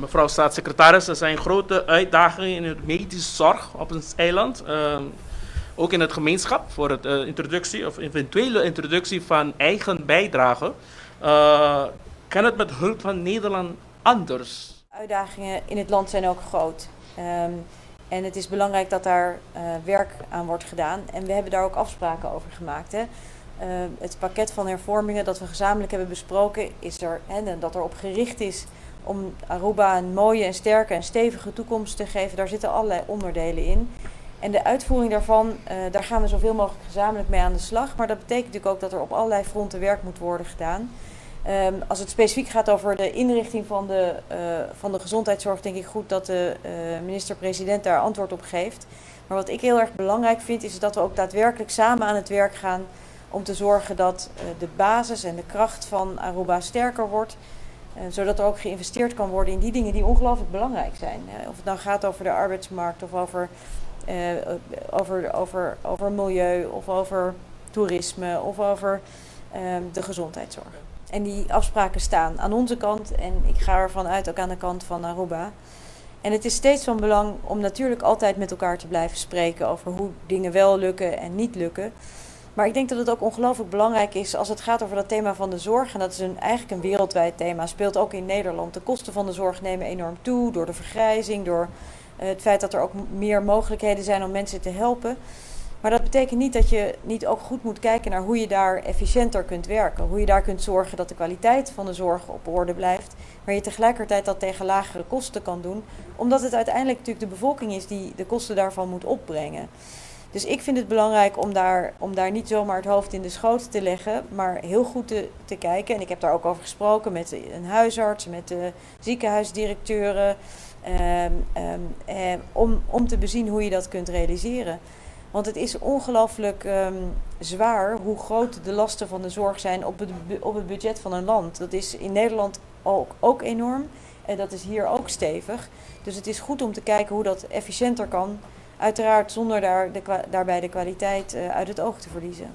Mevrouw staatssecretaris, er zijn grote uitdagingen in de medische zorg op ons eiland. Ook in het gemeenschap voor het introductie of eventuele introductie van eigen bijdrage. Kan het met hulp van Nederland anders? Uitdagingen in het land zijn ook groot. En het is belangrijk dat daar werk aan wordt gedaan. En we hebben daar ook afspraken over gemaakt. Hè. Het pakket van hervormingen dat we gezamenlijk hebben besproken is er. En dat erop gericht is om Aruba een mooie en sterke en stevige toekomst te geven. Daar zitten allerlei onderdelen in. En de uitvoering daarvan, daar gaan we zoveel mogelijk gezamenlijk mee aan de slag. Maar dat betekent natuurlijk ook dat er op allerlei fronten werk moet worden gedaan. Als het specifiek gaat over de inrichting van de gezondheidszorg, denk ik goed dat de minister-president daar antwoord op geeft. Maar wat ik heel erg belangrijk vind, is dat we ook daadwerkelijk samen aan het werk gaan om te zorgen dat de basis en de kracht van Aruba sterker wordt. Zodat er ook geïnvesteerd kan worden in die dingen die ongelooflijk belangrijk zijn. Of het nou gaat over de arbeidsmarkt of over milieu of over toerisme of over de gezondheidszorg. En die afspraken staan aan onze kant en ik ga ervan uit ook aan de kant van Aruba. En het is steeds van belang om natuurlijk altijd met elkaar te blijven spreken over hoe dingen wel lukken en niet lukken. Maar ik denk dat het ook ongelooflijk belangrijk is als het gaat over dat thema van de zorg. En dat is eigenlijk een wereldwijd thema, speelt ook in Nederland. De kosten van de zorg nemen enorm toe door de vergrijzing, door het feit dat er ook meer mogelijkheden zijn om mensen te helpen. Maar dat betekent niet dat je niet ook goed moet kijken naar hoe je daar efficiënter kunt werken. Hoe je daar kunt zorgen dat de kwaliteit van de zorg op orde blijft. Maar je tegelijkertijd dat tegen lagere kosten kan doen. Omdat het uiteindelijk natuurlijk de bevolking is die de kosten daarvan moet opbrengen. Dus ik vind het belangrijk om daar niet zomaar het hoofd in de schoot te leggen. Maar heel goed te kijken. En ik heb daar ook over gesproken met een huisarts, met de ziekenhuisdirecteuren. Om te bezien hoe je dat kunt realiseren. Want het is ongelooflijk zwaar hoe groot de lasten van de zorg zijn op het budget van een land. Dat is in Nederland ook enorm en dat is hier ook stevig. Dus het is goed om te kijken hoe dat efficiënter kan. Uiteraard zonder daarbij de kwaliteit uit het oog te verliezen.